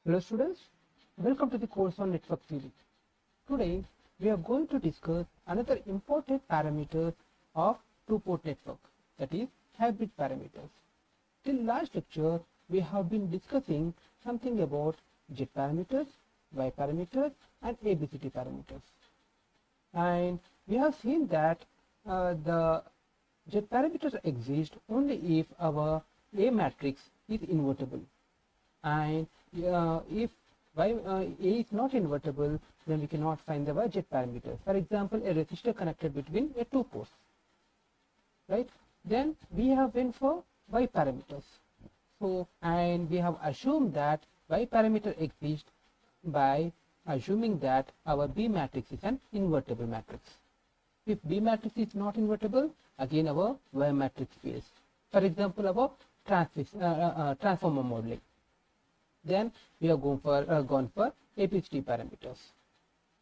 Hello students, welcome to the course on network theory. Today we are going to discuss another important parameter of two-port network, that is hybrid parameters. Till last lecture we have been discussing something about Z parameters, Y parameters and ABCD parameters. And we have seen that the Z parameters exist only if our A matrix is invertible. And if A is not invertible, then we cannot find the Z parameters. For example, a resistor connected between a two ports, right? Then we have went for Y parameters. So, and we have assumed that Y parameter exists by assuming that our B matrix is an invertible matrix. If B matrix is not invertible, again our Y matrix fails. For example, our transformer modeling. Then we have gone for ABCD parameters,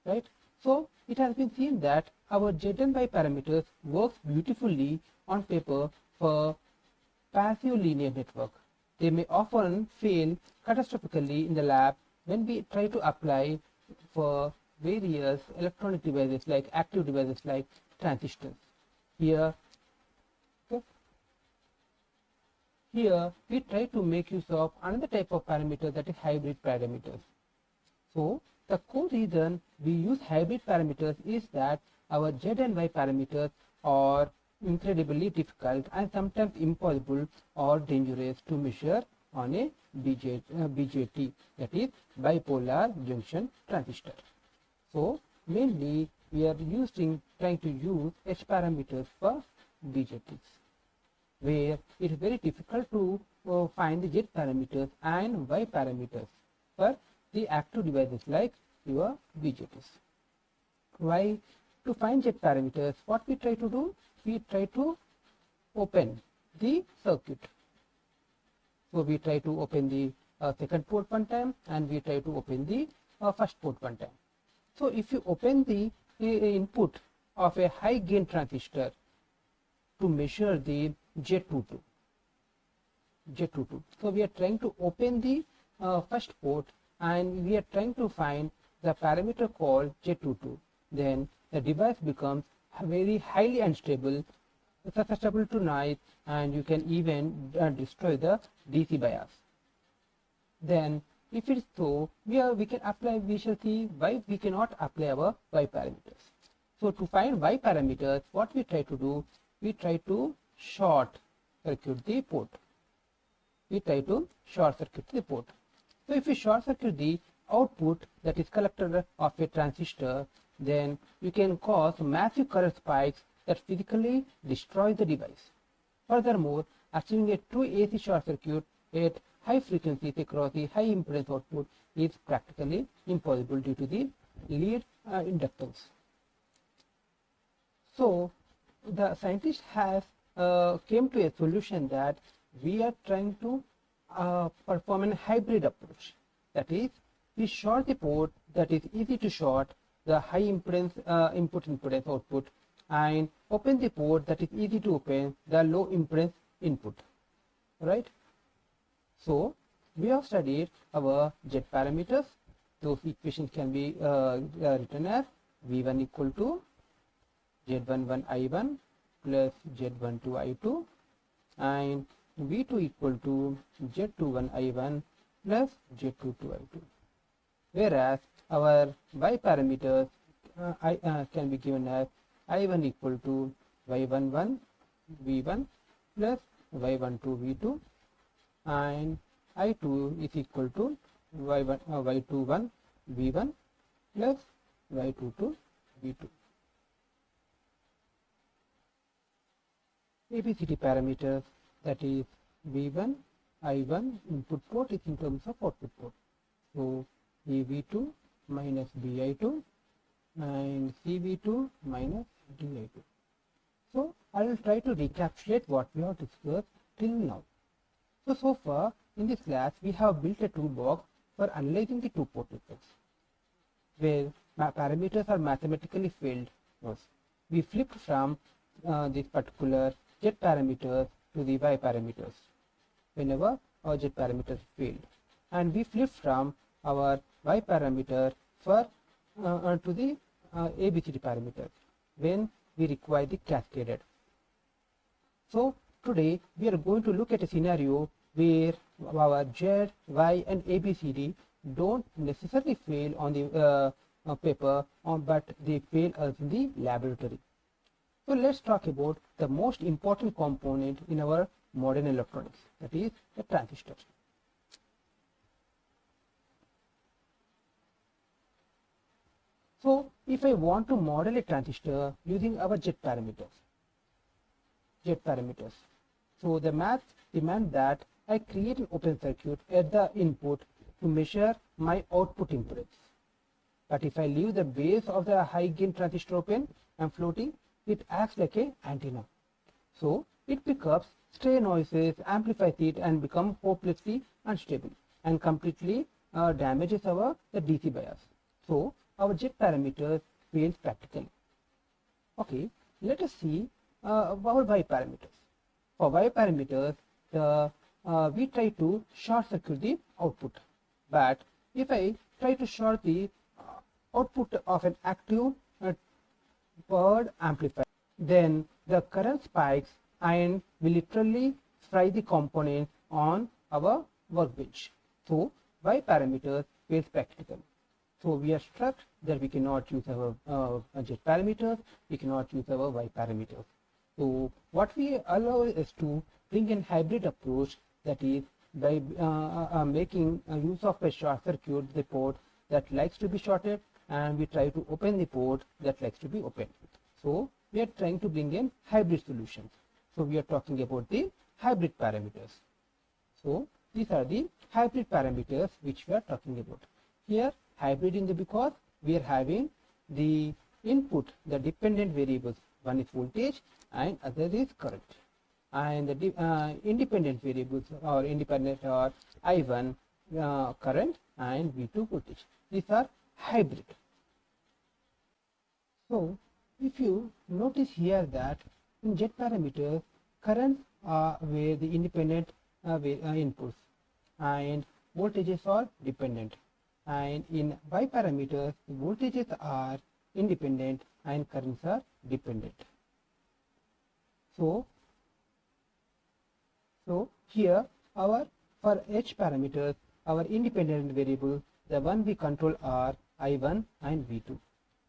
right? So it has been seen that our Z and Y parameters works beautifully on paper for passive linear network. They may often fail catastrophically in the lab when we try to apply for various electronic devices like active devices like transistors. Here we try to make use of another type of parameter, that is hybrid parameters. So the core reason we use hybrid parameters is that our Z and Y parameters are incredibly difficult and sometimes impossible or dangerous to measure on a BJT, that is bipolar junction transistor. So mainly we are trying to use H parameters for BJTs, where it is very difficult to find the Z parameters and Y parameters for the active devices like your BJTs. Why? To find Z parameters, what we try to do? We try to open the circuit. So we try to open the second port one time and we try to open the first port one time. So if you open the input of a high gain transistor to measure the Z22. So we are trying to open the first port and we are trying to find the parameter called Z22. Then the device becomes very highly unstable, susceptible to noise, and you can even destroy the DC bias. Then if it is so, we can apply, we shall see why we cannot apply our Y parameters. So to find Y parameters, what we try to do, we try to short circuit the port. So if we short circuit the output, that is collector of a transistor, then you can cause massive current spikes that physically destroy the device. Furthermore, achieving a true AC short circuit at high frequencies across the high impedance output is practically impossible due to the lead inductance. So the scientist has came to a solution that we are trying to perform a hybrid approach. That is, we short the port that is easy to short, the high impedance input impedance output, and open the port that is easy to open, the low impedance input, right? So we have studied our Z parameters. Those equations can be written as V1 equal to Z11 I1 plus Z12 I2 and V2 equal to Z21 I1 plus Z22 I2. Whereas our Y parameters can be given as I1 equal to Y11 V1 plus Y12 V2 and I2 is equal to Y21 V1 plus Y22 V2. ABCD parameters, that is V1, I1 input port is in terms of output port. So CV2 minus BI2 and CV2 minus DI2. So I will try to recapitulate what we have discussed till now. So far in this class we have built a toolbox for analyzing the two-port networks, where parameters are mathematically filled. We flipped from this particular Z parameters to the Y parameters whenever our Z parameters failed, and we flip from our Y parameter for to the ABCD parameter when we require the cascaded. So today we are going to look at a scenario where our Z, Y and ABCD don't necessarily fail on the paper, but they fail us in the laboratory. So let's talk about the most important component in our modern electronics, that is the transistor. So if I want to model a transistor using our Z parameters, so the math demands that I create an open circuit at the input to measure my output impedance. But if I leave the base of the high gain transistor open and floating, it acts like an antenna. So it picks up stray noises, amplifies it and becomes hopelessly unstable and completely damages the DC bias. So our Z parameters fails practically. Okay, let us see our Y parameters. For Y parameters, we try to short circuit the output. But if I try to short the output of an active powered amplifier, then the current spikes and will literally fry the component on our workbench. So Y parameters fails practically. So we are struck that we cannot use our Z parameters, we cannot use our Y parameters. So what we allow is to bring in hybrid approach, that is by making use of a short circuit the port that likes to be shorted, and we try to open the port that likes to be opened. So we are trying to bring in hybrid solutions. So we are talking about the hybrid parameters. So these are the hybrid parameters which we are talking about. Here hybrid in the because we are having the input, the dependent variables. One is voltage and other is current. And the independent variables or independent are I1 current and V2 voltage. These are hybrid. So if you notice here that in Z parameters, currents are where the independent inputs and voltages are dependent, and in Y parameters voltages are independent and currents are dependent. So here for H parameters, our independent variables, the one we control are I1 and V2,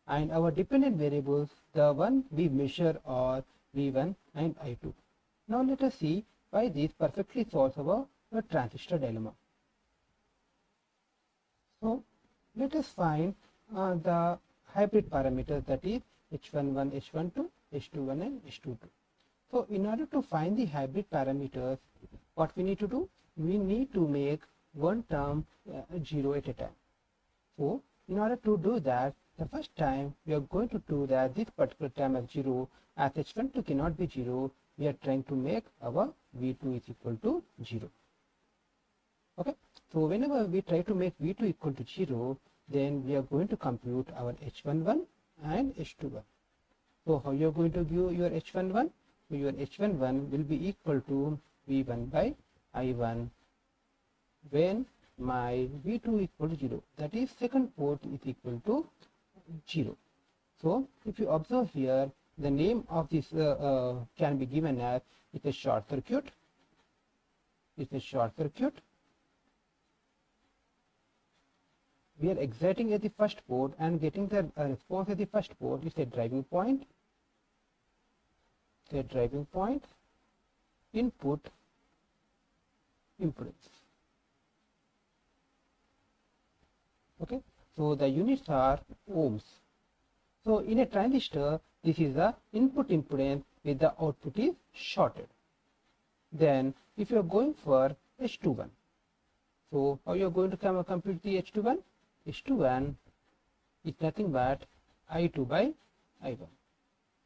and our dependent variables, the one we measure are V1 and I2. Now let us see why this perfectly solves our transistor dilemma. So let us find the hybrid parameters, that is H11, H12, H21 and H22. So in order to find the hybrid parameters, what we need to do? We need to make one term 0 at a time. So in order to do that, the first time we are going to do that this particular term as 0, as H12 cannot be 0, we are trying to make our V2 is equal to 0. Okay, so whenever we try to make V2 equal to 0, then we are going to compute our H11 and H21. So how you are going to give your H11? So your H11 will be equal to V1 by I1 when my V2 equal to 0, that is second port is equal to 0. So if you observe here, the name of this can be given as it's a short circuit. It's a short circuit. We are exciting at the first port and getting the response at the first port. It's a driving point. It's a driving point. Input impedance. Okay, so the units are ohms. So in a transistor, this is the input impedance with the output is shorted. Then if you are going for H21, so how you are going to compute the H21? H21 is nothing but I2 by I1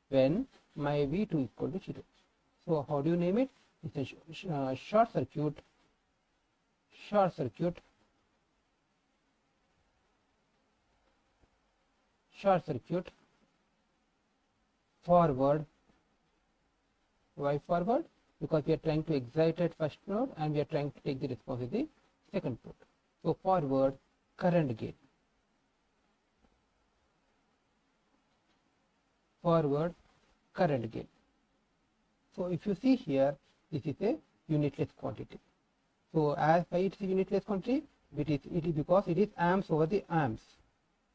when my V2 equal to 0. So how do you name it? It's a short circuit forward. Why forward? Because we are trying to excite at first node and we are trying to take the response at the second port. So forward current gain. Forward current gain. So if you see here, this is a unitless quantity. So as why it is a unitless quantity? It is because it is amps over the amps.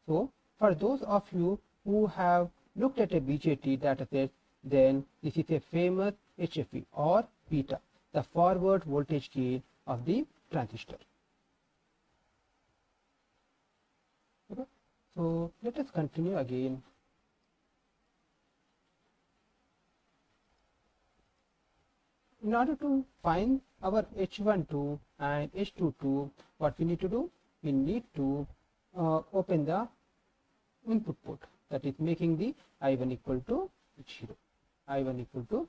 So for those of you who have looked at a BJT dataset, then this is a famous HFE or beta, the forward voltage gain of the transistor. Okay. So let us continue again. In order to find our H12 and H22, what we need to do? We need to open the input port, that is making the I1 equal to 0. I1 equal to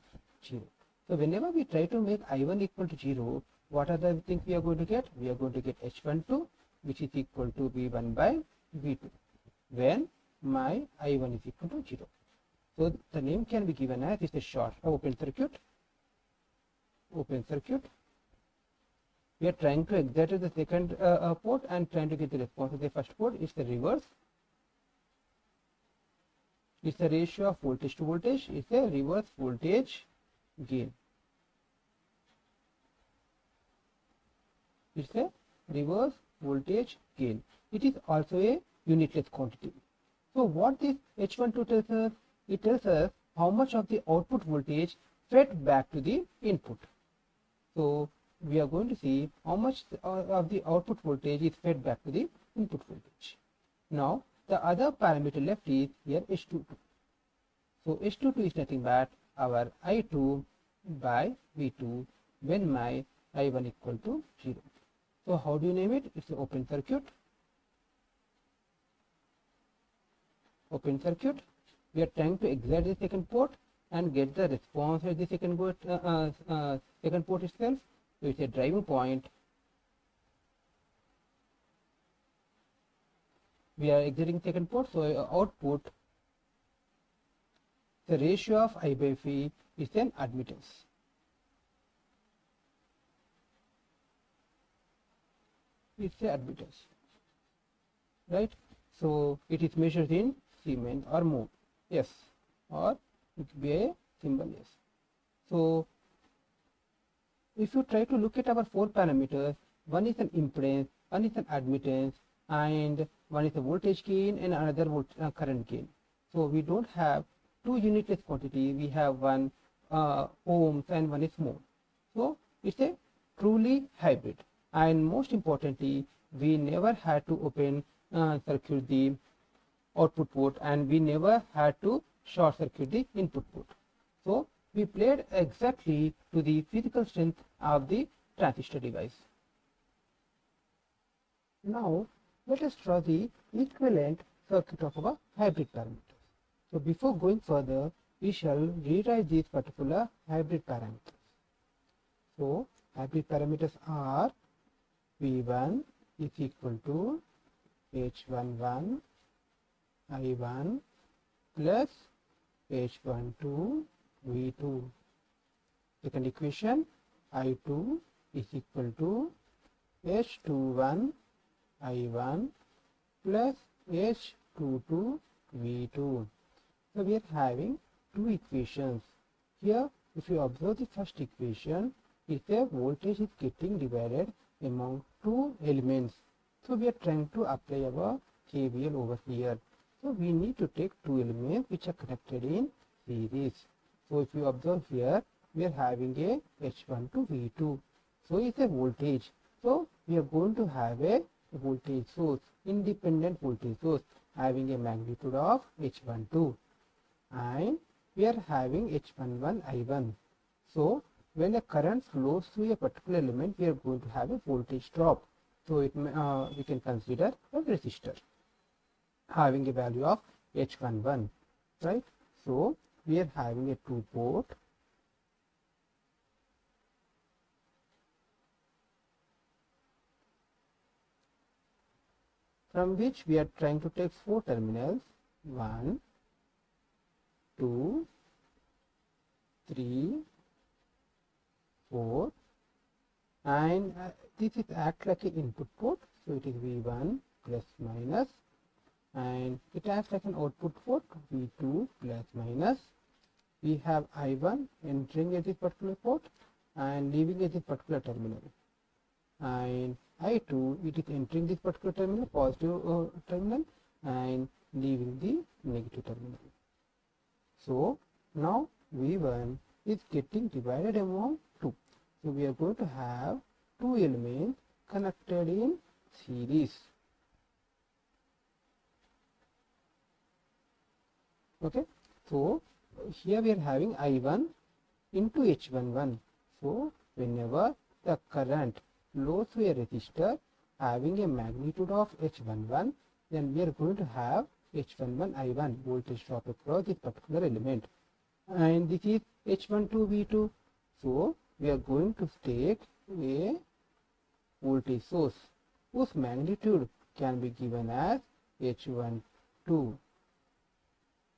0. So whenever we try to make I1 equal to 0, what are the things we are going to get? We are going to get H12, which is equal to V1 by V2, when my I1 is equal to 0. So the name can be given as it's a short open circuit. Open circuit. We are trying to exert the second port and trying to get the response of the first port. It's the reverse. It's the ratio of voltage to voltage. It's a reverse voltage gain. It's a reverse voltage gain. It is also a unitless quantity. So what this H12 tells us? It tells us how much of the output voltage fed back to the input. So we are going to see how much of the output voltage is fed back to the input voltage. Now the other parameter left is here H22. So H22 is nothing but our I2 by V2 when my I1 equal to 0. So how do you name it? It's an open circuit. Open circuit. We are trying to exert the second port and get the response at the second port itself. So it's a driving point. We are exiting second port, so output, the ratio of I by V is an admittance. It's a admittance, right? So it is measured in Siemens or mho, yes, or it could be a symbol, yes. So if you try to look at our four parameters, one is an impedance, one is an admittance, and one is a voltage gain and another current gain. So we don't have two unitless quantity, we have one ohms and one is mho. So it's a truly hybrid, and most importantly, we never had to open circuit the output port, and we never had to short circuit the input port. So we played exactly to the physical strength of the transistor device. Now let us draw the equivalent circuit of our hybrid parameters. So before going further, we shall rewrite these particular hybrid parameters. So hybrid parameters are V1 is equal to H11 I1 plus H12 V2. Second equation, I2 is equal to H21 I1 plus H22 V2. So we are having two equations. Here, if you observe the first equation, if the voltage is getting divided among two elements. So we are trying to apply our KVL over here. So we need to take two elements which are connected in series. So if you observe here, we are having a H1 to V2. So it's a voltage. So we are going to have a voltage source, independent voltage source, having a magnitude of H12, and we are having H11 I1. So when a current flows through a particular element, we are going to have a voltage drop. So it we can consider a resistor having a value of H11, right? So we are having a two port from which we are trying to take four terminals, 1, 2, 3, 4, and this is act like an input port. So it is V1 plus minus, and it acts like an output port V2 plus minus. We have I1 entering at this particular port and leaving at this particular terminal, and I2 it is entering this particular terminal, positive terminal, and leaving the negative terminal. So now V1 is getting divided among 2. So we are going to have 2 elements connected in series. Okay, so here we are having I1 into H11. So whenever the current flows through a resistor having a magnitude of H11, then we are going to have H11 I1 voltage drop across this particular element, and this is H12 V2. So we are going to take a voltage source whose magnitude can be given as H12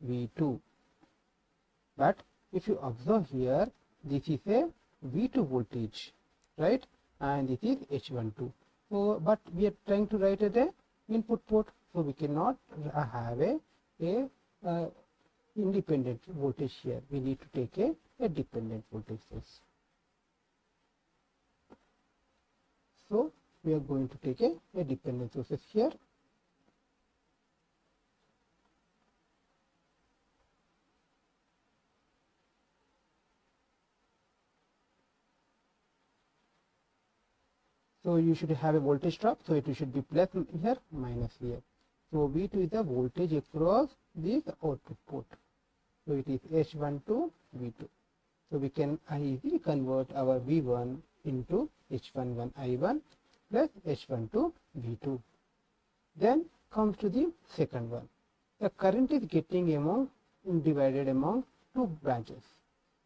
V2. But if you observe here, this is a V2 voltage, right? And this is H12. So, but we are trying to write it a input port, so we cannot have a independent voltage here. We need to take a dependent voltage source. So we are going to take a dependent sources here. So you should have a voltage drop, so it should be plus here, minus here. So V2 is the voltage across this output port. So it is H12 V2. So we can easily convert our V1 into H11 I1 plus H12 V2. Then comes to the second one. The current is getting divided among 2 branches.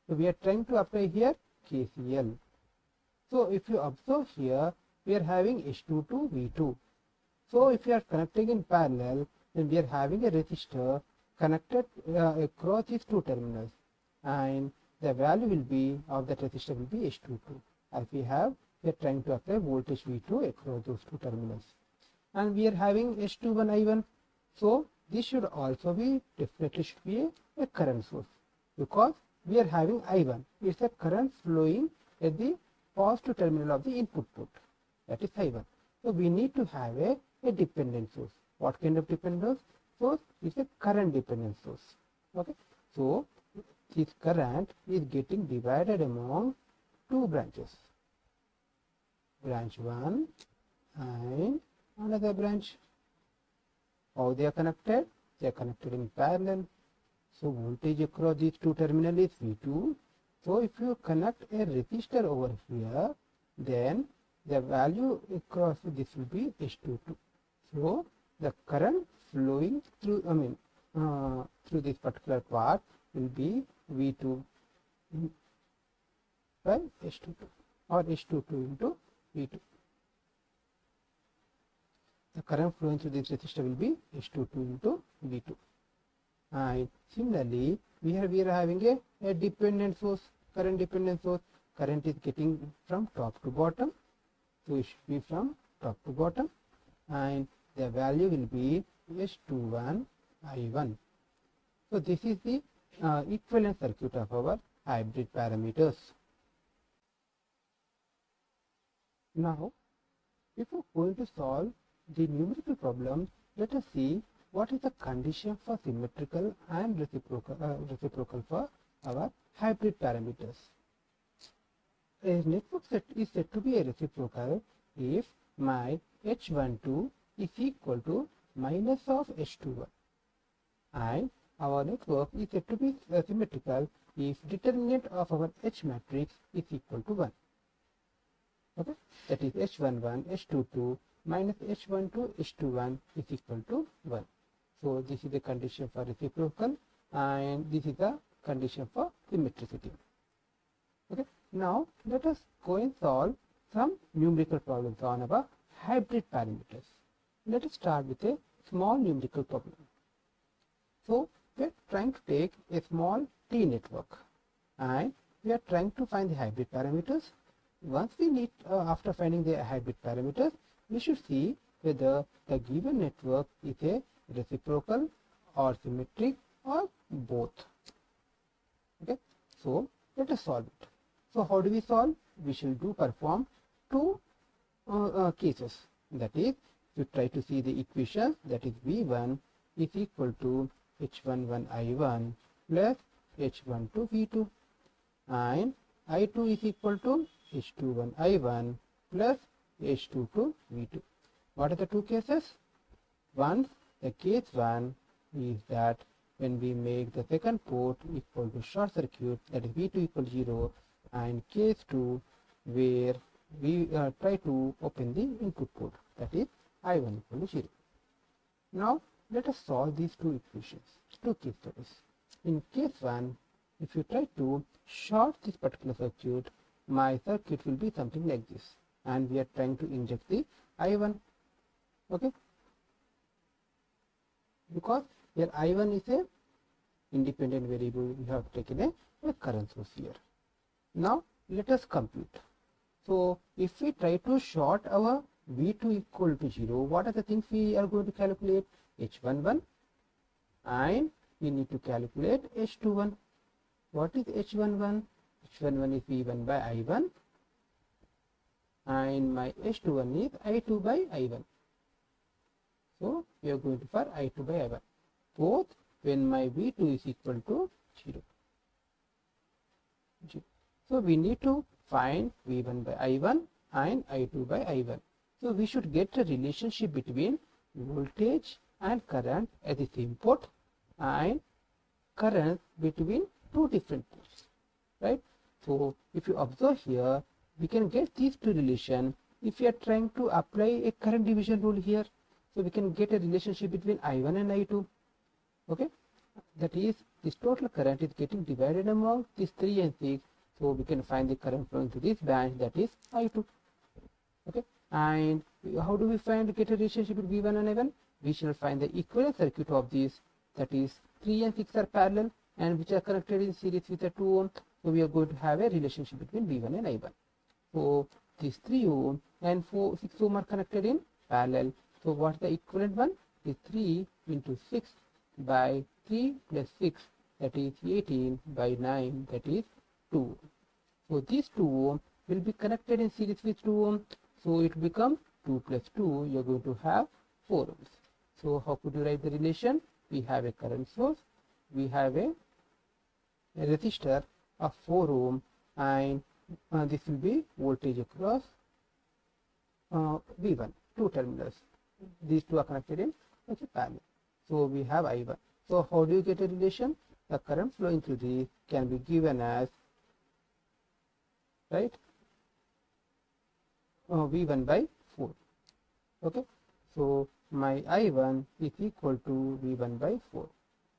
So we are trying to apply here KCL. So if you observe here, we are having H22 V2. So if you are connecting in parallel, then we are having a resistor connected across these 2 terminals, and the value will be of that resistor will be H22. As we are trying to apply voltage V2 across those 2 terminals, and we are having H21 I1. So this should also be definitely should be a current source, because we are having I1. It's a current flowing at the positive terminal of the input port, that is I1. So we need to have a dependent source. What kind of dependent source? Is a current dependent source. Okay, so this current is getting divided among 2 branches, branch 1 and another branch. How they are connected? They are connected in parallel. So voltage across these 2 terminals is V2. So if you connect a resistor over here, then the value across this will be H22. So the current flowing through, through this particular part will be V2 by H22, or H22 into V2. The current flowing through this resistor will be H22 into V2. And similarly, we are having a dependent source, current dependent source. Current is getting from top to bottom, so it should be from top to bottom, and the value will be H21 I1. So this is the equivalent circuit of our hybrid parameters. Now, if we are going to solve the numerical problem, let us see what is the condition for symmetrical and reciprocal for our hybrid parameters. A network set is said to be a reciprocal if my H12 is equal to minus of H21, and our network is said to be symmetrical if determinant of our H matrix is equal to 1. Okay, that is H11 H22 minus H12 H21 is equal to 1. So this is the condition for reciprocal, and this is the condition for symmetricity. Okay, now let us go and solve some numerical problems on our hybrid parameters. Let us start with a small numerical problem. So we are trying to take a small T network, and we are trying to find the hybrid parameters. Once we need, after finding the hybrid parameters, we should see whether the given network is a reciprocal or symmetric or both. Okay, so let us solve it. So how do we solve? We shall perform two cases. That is, you try to see the equation, that is V1 is equal to H11 I1 plus H12 V2, and I2 is equal to H21 I1 plus H22 V2. What are the two cases? Once the case 1 is that when we make the second port equal to short circuit, that is V2 equal 0, and case 2 where we try to open the input port, that is I1 equal to 0. Now let us solve these two equations, two case studies. In case 1, if you try to short this particular circuit, my circuit will be something like this, and we are trying to inject the I1. Okay, because here I1 is a independent variable, we have taken a current source here. Now let us compute. So if we try to short our V2 equal to 0, what are the things we are going to calculate? H11, and we need to calculate H21. What is H11? H11 is V1 by I1, and my H21 is I2 by I1. So we are going to for I2 by I1, both when my V2 is equal to 0. So we need to find V1 by I1 and I2 by I1. So we should get a relationship between voltage and current as its input and current between two different ports, right? So if you observe here, we can get these two relations if we are trying to apply a current division rule here. So we can get a relationship between I1 and I2. Okay, that is, this total current is getting divided among these 3 and 6. So we can find the current flowing through this branch, that is I2. Okay, and how do we get a relationship between V1 and I1? We shall find the equivalent circuit of this, that is 3 and 6 are parallel and which are connected in series with a 2 ohm. So we are going to have a relationship between V1 and I1. So these 3 ohm and 6 ohm are connected in parallel. So what's the equivalent one? Is 3 into 6 by 3 plus 6, that is 18 by 9, that is 2. So these 2 ohm will be connected in series with 2 ohm. So it becomes 2 plus 2, you are going to have 4 ohms. So how could you write the relation? We have a current source, we have a resistor of 4 ohm, and this will be voltage across V1, two terminals. These two are connected in parallel. So we have I1. So how do you get a relation? The current flowing through this can be given as, right, V1 by 4. Okay, so my I1 is equal to V1 by 4.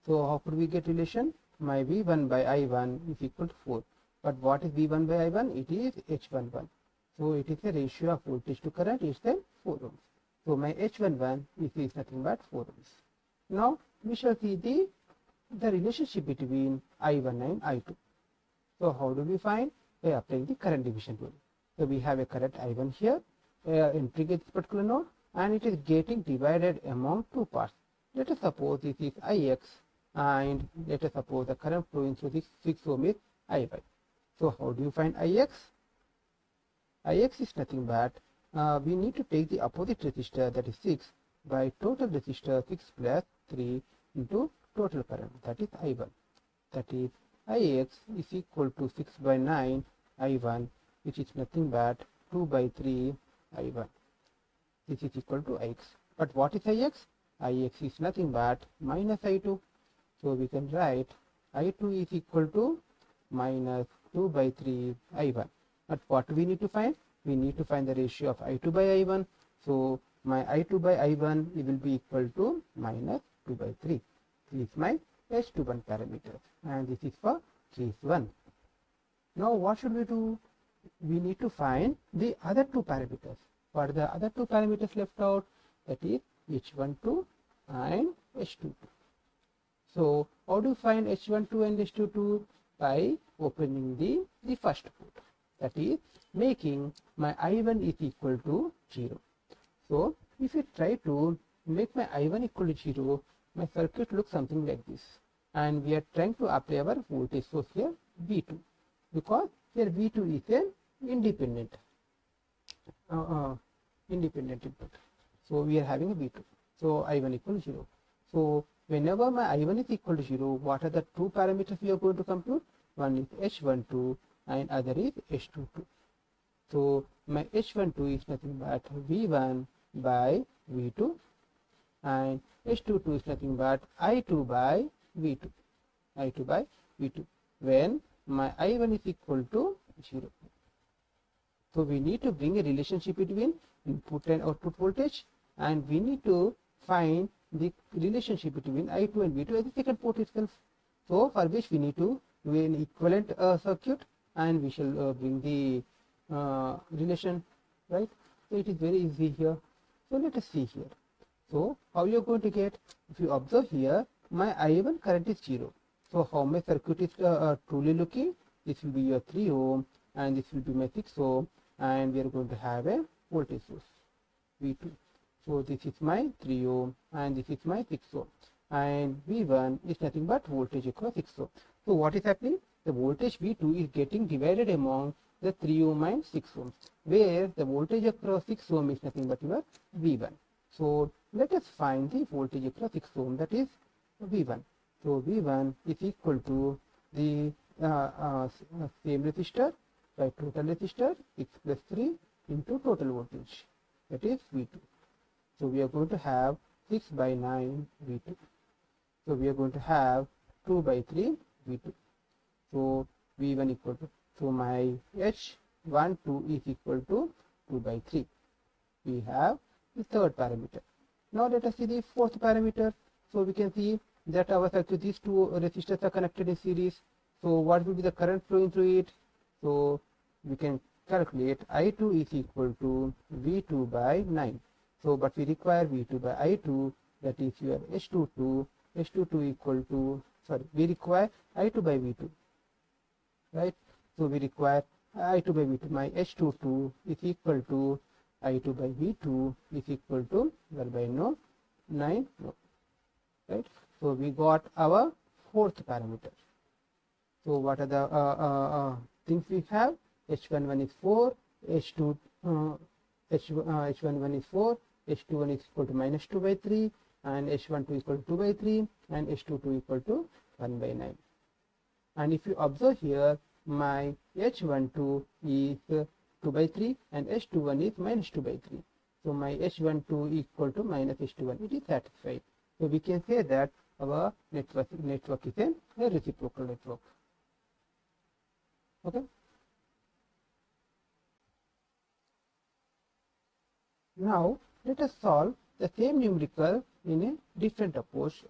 So how could we get relation? My V1 by I1 is equal to 4. But what is V1 by I1? It is H11. So it is a ratio of voltage to current is then 4 ohms. So my H11 is nothing but 4 ohms. Now we shall see the relationship between I1 and I2. So how do we find? By applying the current division rule. So we have a current I1 here entering this particular node, and it is getting divided among two parts. Let us suppose this is Ix, and let us suppose the current flowing through this 6 ohm is I5. So how do you find Ix? Ix is nothing but we need to take the opposite resistor, that is 6, by total resistor 6 plus 3 into total current, that is I1. That is Ix is equal to 6 by 9 I1, which is nothing but 2 by 3 I1. This is equal to Ix. But what is Ix? Ix is nothing but minus I2. So we can write I2 is equal to minus 2 by 3 I1. But what do we need to find? We need to find the ratio of I2 by I1. So my I2 by I1 it will be equal to minus 2 by 3. This is my H21 parameter, and this is for case 1. Now what should we do? We need to find the other two parameters. What are the other two parameters left out? That is H12 and H22. So how do you find H12 and H22? By opening the first port, that is making my I1 is equal to 0. So if you try to make my I1 equal to 0, my circuit looks something like this. And we are trying to apply our voltage source here V2, because here V2 is an independent independent input. So we are having a V2. So I1 equal to 0. So whenever my I1 is equal to 0, what are the two parameters we are going to compute? One is H12 and other is H22. So my H12 is nothing but V1 by V2 and H22 is nothing but I2 by V2. I2 by V2 when my I1 is equal to 0. So we need to bring a relationship between input and output voltage, and we need to find the relationship between I2 and V2 at the second port itself. So for which we need to do an equivalent circuit, and we shall bring the relation, right? So it is very easy here. So let us see here. So how you are going to get? If you observe here, my I1 current is 0. So how my circuit is truly looking? This will be your 3 ohm and this will be my 6 ohm, and we are going to have a voltage source V2. So this is my 3 ohm and this is my 6 ohm, and V1 is nothing but voltage across 6 ohm. So what is happening? The voltage V2 is getting divided among the 3 ohm and 6 ohm, where the voltage across 6 ohm is nothing but your V1. So let us find the voltage across 6 ohm, that is V1. So V1 is equal to the same resistor by total resistor 6 plus 3 into total voltage, that is V2. So we are going to have 6 by 9 V2. So we are going to have 2 by 3 V2. So V1 equal to, so my H12 is equal to 2 by 3. We have the third parameter. Now let us see the fourth parameter. So we can see that our circuit, these two resistors are connected in series. So what will be the current flowing through it? So we can calculate I2 is equal to V2 by 9. So but we require V2 by I2, that is your H22. H22 equal to, sorry, we require I2 by V2, right? So we require I2 by V2. My H22 is equal to I2 by V2 is equal to 1 by 9, right? So we got our fourth parameter. So what are the things we have? H11 is 4, H11 is 4, H21 is equal to minus 2 by 3, and H12 equal to 2 by 3, and H22 equal to 1 by 9. And if you observe here, my H12 is 2 by 3 and H21 is minus 2 by 3. So my H12 equal to minus H21. It is satisfied. So we can say that our network is a reciprocal network. Okay. Now let us solve the same numerical in a different approach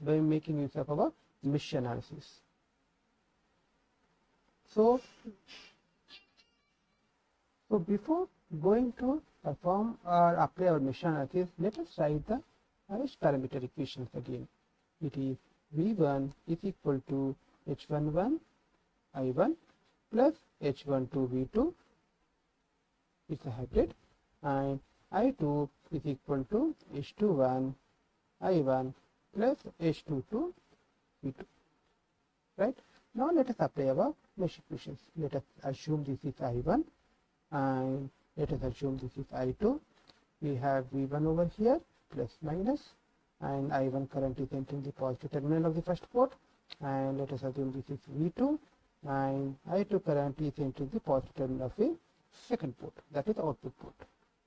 by making use of our mesh analysis. So before going to perform or apply our mesh analysis, let us write the H parameter equations again. It is V1 is equal to H11 I1 plus H12 V2, it's a hybrid, and I2 is equal to H21 I1 plus H22 V2, right? Now let us apply our mesh equations. Let us assume this is I1 and let us assume this is I2. We have V1 over here plus minus, and I1 current is entering the positive terminal of the first port, and let us assume this is V2 and I2 current is entering the positive terminal of the second port, that is output port.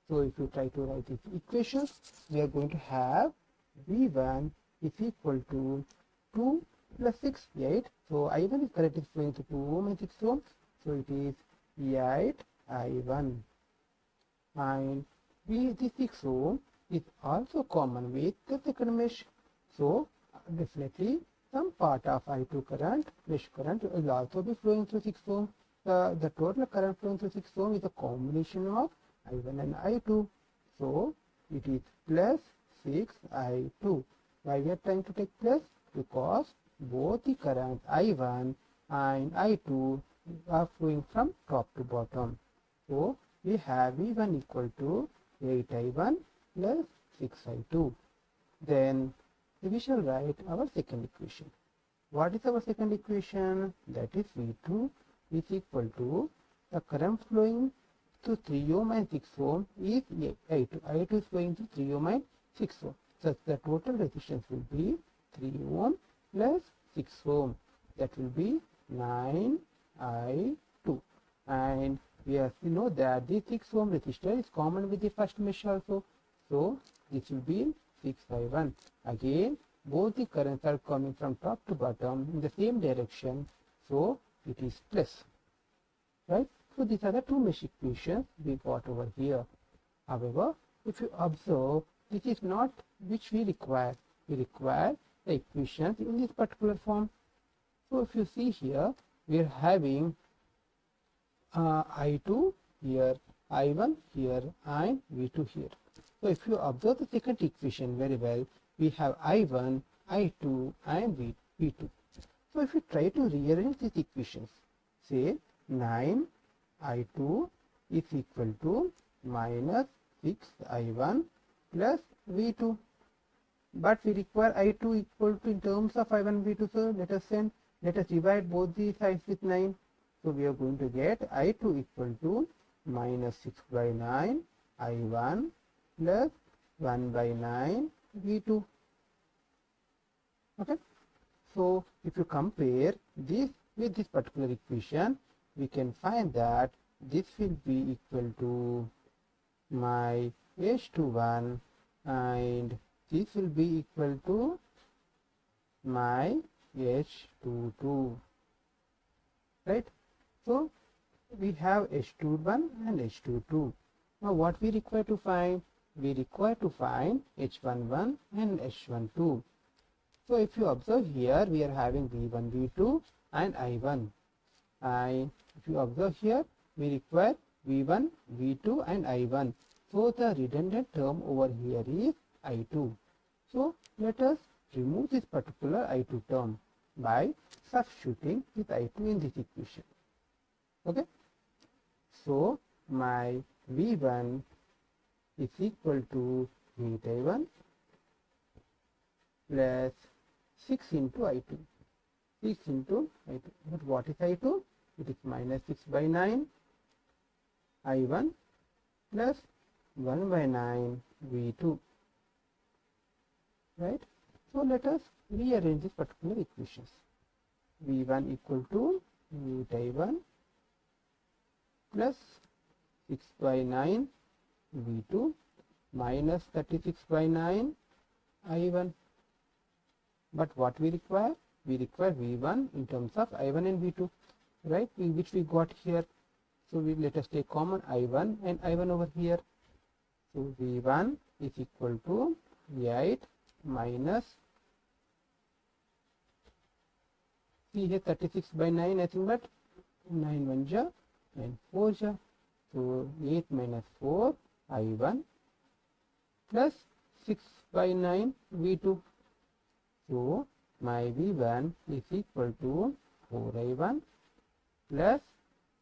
So if you try to write these equations, we are going to have V1 is equal to 2 plus 6, 8. So I1 is current is flowing to 2 ohm and 6 ohm. So it is 8 I1. And the 6 ohm is also common with the second mesh. So definitely some part of I2 current, mesh current, will also be flowing through 6 ohm. The total current flowing through 6 ohm is a combination of I1 and I2. So it is plus 6 I2. Why we are trying to take plus? Because both the current I1 and I2 are flowing from top to bottom. So we have V1 equal to 8 I1 plus 6I2. Then we shall write our second equation. What is our second equation? That is V2 is equal to the current flowing to 3 ohm and 6 ohm is I2. I2 is flowing to 3 ohm and 6 ohm. Thus the total resistance will be 3 ohm plus 6 ohm. That will be 9I2. And we know that the 6 ohm resistor is common with the first mesh also. So this will be 6I1. Again, both the currents are coming from top to bottom in the same direction. So it is plus. Right? So these are the two mesh equations we got over here. However, if you observe, this is not which we require. We require the equations in this particular form. So if you see here, we are having I2 here, I1 here, and V2 here. So if you observe the second equation very well, we have I1, I2, and V2. So if you try to rearrange these equations, say 9I2 is equal to minus 6I1 plus V2. But we require I2 equal to in terms of I1 V2. So let us divide both these sides with 9. So we are going to get I2 equal to minus 6 by 9 I1 plus 1 by 9 V2. Okay. So if you compare this with this particular equation, we can find that this will be equal to my H21 and this will be equal to my H22. Right? So we have H21 and H22. Now what we require to find? We require to find H11 and H12. So if you observe here, we are having V1, V2 and I1. And if you observe here, we require V1, V2 and I1. So the redundant term over here is I2. So let us remove this particular I2 term by substituting with I2 in this equation. Okay. So my V1 is equal to V1 plus 6 into I2. 6 into I2. But what is I2? It is minus 6 by 9 I1 plus 1 by 9 V2. Right? So let us rearrange this particular equations. V1 equal to V1 plus 6 by 9 V2 minus 36 by 9 I1. But what we require? We require V1 in terms of I1 and V2, right? Which we got here. So let us take common I1 and I1 over here. So V1 is equal to 8 minus, see here 36 by 9, I think, but 9 1 ja and 4 ja. So 8 minus 4 I1 plus 6 by 9 V2. So my V1 is equal to 4I1 plus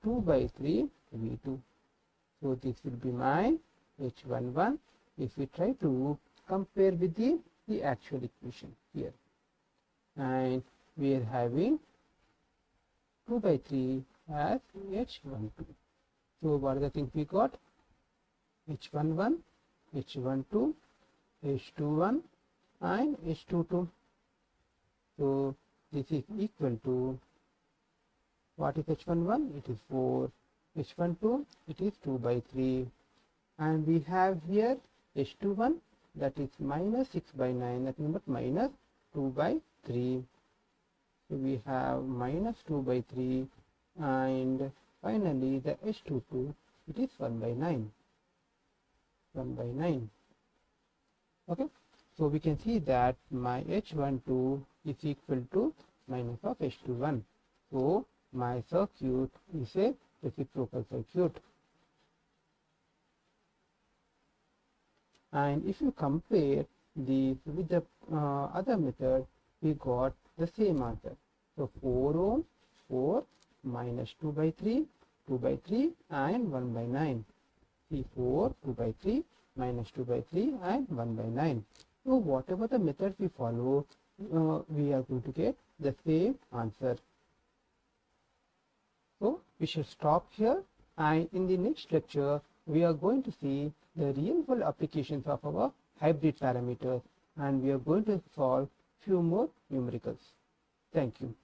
2 by 3 V2. So this will be my H11 if we try to compare with the actual equation here. And we are having 2 by 3 as H12. So what are the things we got? H11, H12, H21 and H22. So this is equal to, what is H11? It is 4. H12, it is 2 by 3. And we have here H21, that is minus 6 by 9, nothing but minus 2 by 3. So we have minus 2 by 3, and finally the H22, it is 1 by 9. 1 by 9. Okay. So we can see that my H12 is equal to minus of H21. So my circuit is a reciprocal circuit. And if you compare these with the other method, we got the same answer. So 4 ohm, 4 minus 2 by 3, 2 by 3 and 1 by 9. See 4, 2 by 3 minus 2 by 3 and 1 by 9. So whatever the method we follow, we are going to get the same answer. So we should stop here, and in the next lecture we are going to see the real world applications of our hybrid parameters, and we are going to solve few more numericals. Thank you.